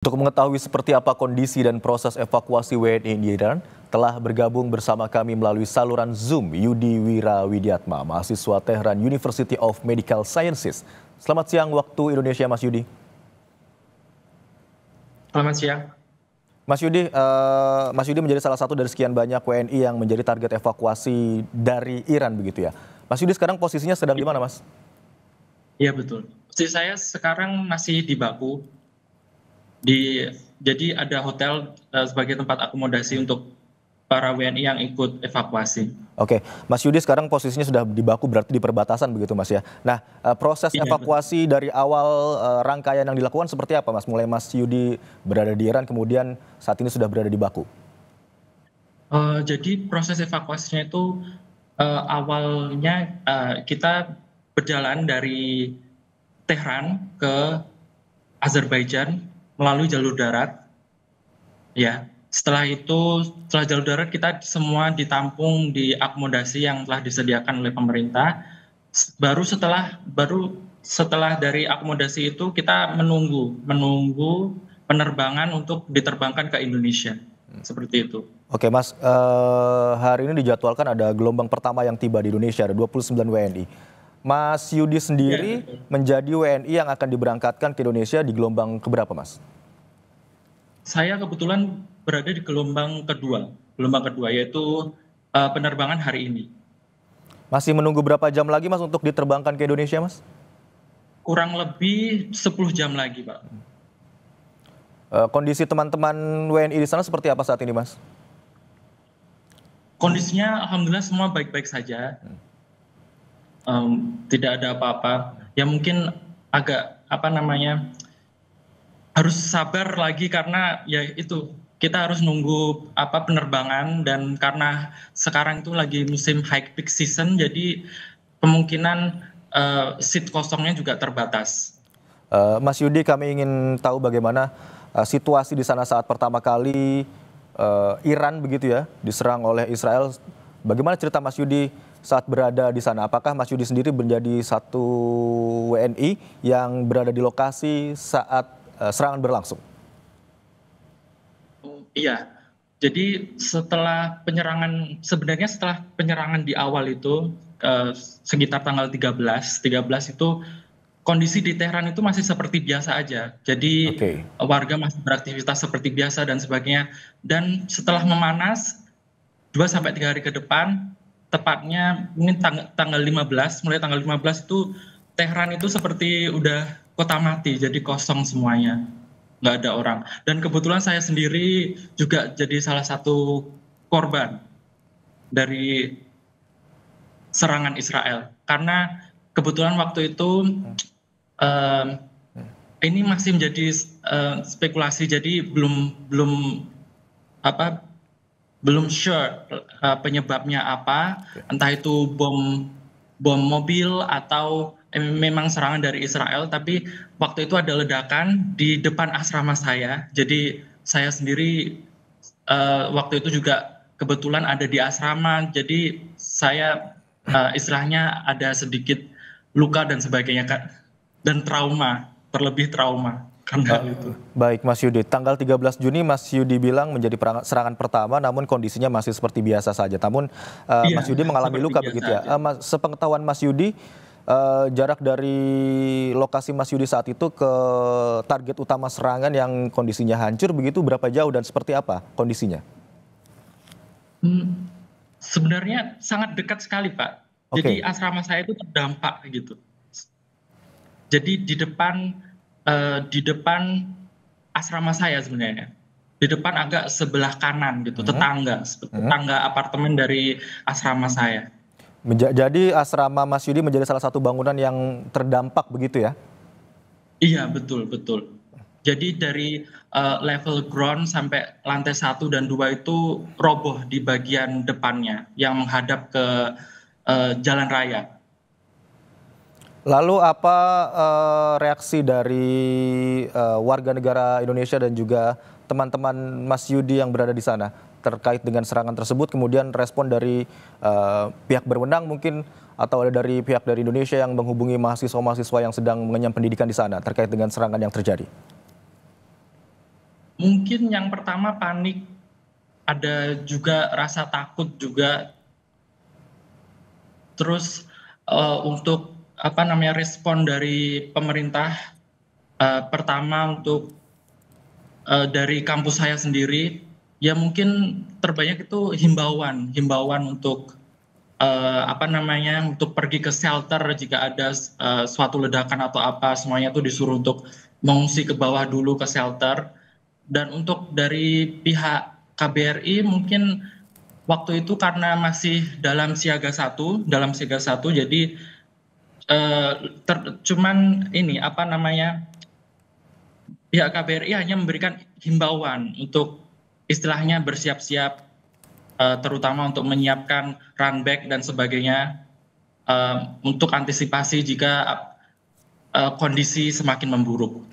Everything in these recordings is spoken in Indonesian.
Untuk mengetahui seperti apa kondisi dan proses evakuasi WNI di Iran, telah bergabung bersama kami melalui saluran Zoom Yudi Wirawidiatma, mahasiswa Tehran University of Medical Sciences. Selamat siang waktu Indonesia, Mas Yudi. Selamat siang. Mas Yudi menjadi salah satu dari sekian banyak WNI yang menjadi target evakuasi dari Iran begitu ya. Mas Yudi sekarang posisinya sedang di mana, Mas? Iya betul. Posisi saya sekarang masih di Baku. Jadi ada hotel sebagai tempat akomodasi untuk para WNI yang ikut evakuasi. Oke, Mas Yudi sekarang posisinya sudah di Baku, berarti di perbatasan begitu, Mas ya. Nah, proses Iya, evakuasi dari awal rangkaian yang dilakukan seperti apa, Mas? Mulai Mas Yudi berada di Iran, kemudian saat ini sudah berada di Baku. Jadi proses evakuasinya itu awalnya kita berjalan dari Tehran ke Azerbaijan melalui jalur darat. Ya, setelah jalur darat kita semua ditampung di akomodasi yang telah disediakan oleh pemerintah. Baru setelah dari akomodasi itu kita menunggu penerbangan untuk diterbangkan ke Indonesia. Seperti itu. Oke, Mas, hari ini dijadwalkan ada gelombang pertama yang tiba di Indonesia, ada 29 WNI. Mas Yudi Ya, sendiri betul. menjadi WNI yang akan diberangkatkan ke Indonesia di gelombang keberapa, Mas? Saya kebetulan berada di gelombang kedua yaitu penerbangan hari ini. Masih menunggu berapa jam lagi, Mas, untuk diterbangkan ke Indonesia, Mas? Kurang lebih 10 jam lagi, Pak. Kondisi teman-teman WNI di sana seperti apa saat ini, Mas? Kondisinya alhamdulillah semua baik-baik saja. Tidak ada apa-apa. Ya mungkin agak harus sabar lagi karena ya itu kita harus nunggu penerbangan, dan karena sekarang itu lagi musim high peak season, jadi kemungkinan seat kosongnya juga terbatas. Mas Yudi, kami ingin tahu bagaimana situasi di sana saat pertama kali Iran begitu ya diserang oleh Israel. Bagaimana cerita Mas Yudi saat berada di sana? Apakah Mas Yudi sendiri menjadi satu WNI yang berada di lokasi saat serangan berlangsung? Iya, jadi sebenarnya setelah penyerangan di awal itu sekitar tanggal 13 itu kondisi di Teheran itu masih seperti biasa aja. Jadi Oke. warga masih beraktivitas seperti biasa dan sebagainya. Dan setelah memanas 2 sampai 3 hari ke depan, tepatnya mungkin tanggal 15, mulai tanggal 15 itu Teheran itu seperti udah kota mati, jadi kosong semuanya, nggak ada orang. Dan kebetulan saya sendiri juga jadi salah satu korban dari serangan Israel. Karena kebetulan waktu itu eh, ini masih menjadi spekulasi, jadi apa belum sure penyebabnya apa, entah itu bom mobil atau memang serangan dari Israel. Tapi waktu itu ada ledakan di depan asrama saya, jadi saya sendiri waktu itu juga kebetulan ada di asrama, jadi saya istilahnya ada sedikit luka dan sebagainya, Kak, dan terlebih trauma karena hal itu. Baik, Mas Yudi. Tanggal 13 Juni Mas Yudi bilang menjadi serangan pertama, namun kondisinya masih seperti biasa saja. Namun Iya, Mas Yudi mengalami seperti luka biasa begitu ya. aja. Sepengetahuan Mas Yudi, jarak dari lokasi Mas Yudi saat itu ke target utama serangan yang kondisinya hancur begitu berapa jauh dan seperti apa kondisinya? Hmm, Sebenarnya sangat dekat sekali, Pak. Jadi Oke. asrama saya itu terdampak gitu. Jadi di depan asrama saya sebenarnya. Di depan agak sebelah kanan gitu, Mhm. Mhm. tetangga apartemen dari asrama saya. Jadi asrama Mas Yudi menjadi salah satu bangunan yang terdampak begitu ya? Iya, betul, betul. Jadi dari level ground sampai lantai 1 dan 2 itu roboh di bagian depannya yang menghadap ke jalan raya. Lalu apa reaksi dari warga negara Indonesia dan juga teman-teman Mas Yudi yang berada di sana terkait dengan serangan tersebut, kemudian respon dari pihak berwenang mungkin atau ada dari pihak dari Indonesia yang menghubungi mahasiswa-mahasiswa yang sedang mengenyam pendidikan di sana terkait dengan serangan yang terjadi? Mungkin yang pertama panik, ada juga rasa takut juga, terus untuk apa namanya respon dari pemerintah, pertama untuk dari kampus saya sendiri, ya mungkin terbanyak itu himbauan himbauan untuk apa namanya, untuk pergi ke shelter jika ada suatu ledakan atau apa, semuanya tuh disuruh untuk mengungsi ke bawah dulu ke shelter. Dan untuk dari pihak KBRI mungkin waktu itu karena masih dalam siaga satu, jadi cuman ini apa namanya, pihak KBRI hanya memberikan himbauan untuk istilahnya bersiap-siap, terutama untuk menyiapkan runback dan sebagainya, untuk antisipasi jika kondisi semakin memburuk.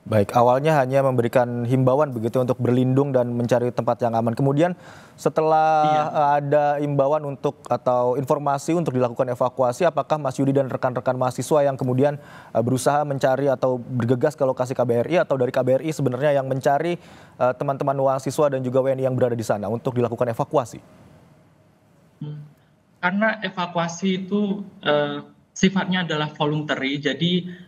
Baik, awalnya hanya memberikan himbauan begitu untuk berlindung dan mencari tempat yang aman. Kemudian setelah Iya. ada himbauan untuk atau informasi untuk dilakukan evakuasi, apakah Mas Yudi dan rekan-rekan mahasiswa yang kemudian berusaha mencari atau bergegas ke lokasi KBRI, atau dari KBRI sebenarnya yang mencari teman-teman mahasiswa dan juga WNI yang berada di sana untuk dilakukan evakuasi? Karena evakuasi itu sifatnya adalah voluntary, jadi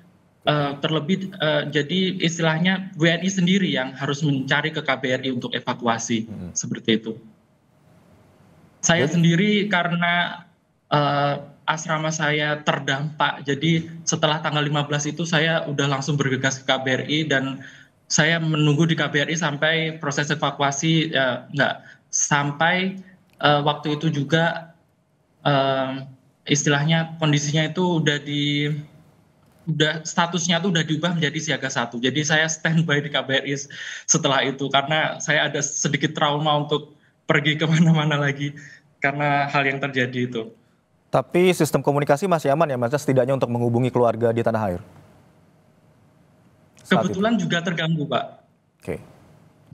terlebih jadi istilahnya WNI sendiri yang harus mencari ke KBRI untuk evakuasi, seperti itu. Saya Jadi, sendiri karena asrama saya terdampak, jadi setelah tanggal 15 itu saya udah langsung bergegas ke KBRI dan saya menunggu di KBRI sampai proses evakuasi, enggak, sampai waktu itu juga istilahnya kondisinya itu udah statusnya tuh udah diubah menjadi siaga satu. Jadi saya standby di KBRI setelah itu karena saya ada sedikit trauma untuk pergi kemana-mana lagi karena hal yang terjadi itu. tapi sistem komunikasi masih aman ya Mas, setidaknya untuk menghubungi keluarga di tanah air saat itu? Kebetulan juga terganggu, Pak. Oke.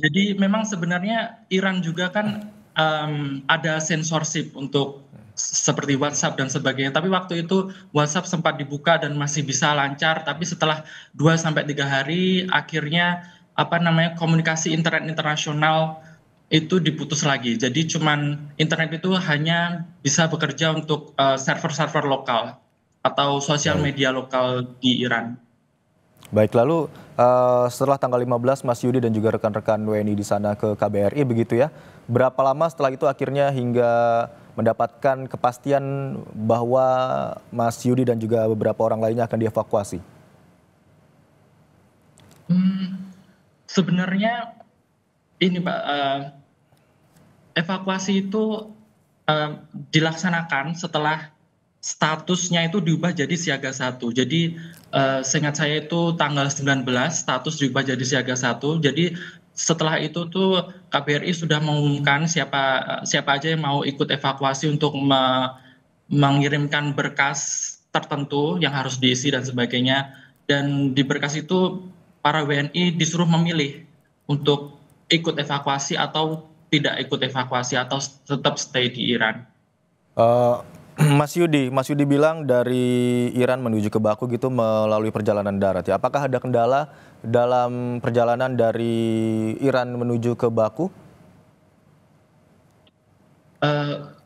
Jadi memang sebenarnya Iran juga kan ada censorship untuk seperti WhatsApp dan sebagainya. Tapi waktu itu WhatsApp sempat dibuka dan masih bisa lancar. Tapi setelah 2 sampai 3 hari, akhirnya apa namanya, komunikasi internet internasional itu diputus lagi. Jadi cuman internet itu hanya bisa bekerja untuk server-server lokal atau sosial Baik. media lokal di Iran. Baik, lalu setelah tanggal 15 Mas Yudi dan juga rekan-rekan WNI di sana ke KBRI begitu ya. Berapa lama setelah itu akhirnya hingga mendapatkan kepastian bahwa Mas Yudi dan juga beberapa orang lainnya akan dievakuasi? Sebenarnya ini Pak, evakuasi itu dilaksanakan setelah statusnya itu diubah jadi siaga satu. Jadi seingat saya itu tanggal 19 status diubah jadi siaga satu. Jadi setelah itu tuh KBRI sudah mengumumkan siapa aja yang mau ikut evakuasi untuk mengirimkan berkas tertentu yang harus diisi dan sebagainya. Dan di berkas itu para WNI disuruh memilih untuk ikut evakuasi atau tidak ikut evakuasi atau tetap stay di Iran. Eh, Mas Yudi bilang dari Iran menuju ke Baku gitu melalui perjalanan darat ya. Apakah ada kendala dalam perjalanan dari Iran menuju ke Baku?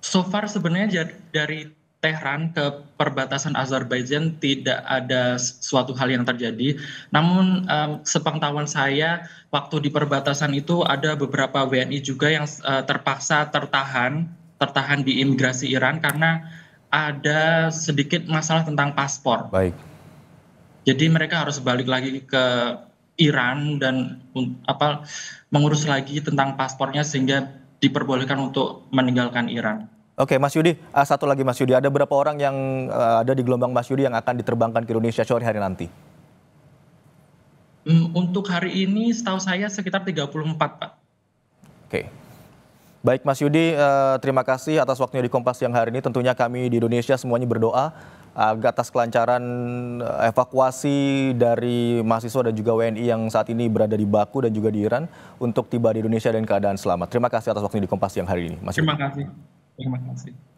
So far sebenarnya dari Tehran ke perbatasan Azerbaijan tidak ada suatu hal yang terjadi. Namun sepengetahuan saya waktu di perbatasan itu ada beberapa WNI juga yang terpaksa tertahan di imigrasi Iran karena ada sedikit masalah tentang paspor. Baik. Jadi mereka harus balik lagi ke Iran dan mengurus lagi tentang paspornya sehingga diperbolehkan untuk meninggalkan Iran. Oke, Mas Yudi, satu lagi Mas Yudi, ada berapa orang yang ada di gelombang Mas Yudi yang akan diterbangkan ke Indonesia sore hari nanti? Untuk hari ini setahu saya sekitar 34, Pak. Oke. Baik Mas Yudi, terima kasih atas waktunya di Kompas siang hari ini. Tentunya kami di Indonesia semuanya berdoa atas kelancaran evakuasi dari mahasiswa dan juga WNI yang saat ini berada di Baku dan juga di Iran untuk tiba di Indonesia dan keadaan selamat. Terima kasih atas waktunya di Kompas siang hari ini, Mas Yudi. Terima kasih. Terima kasih.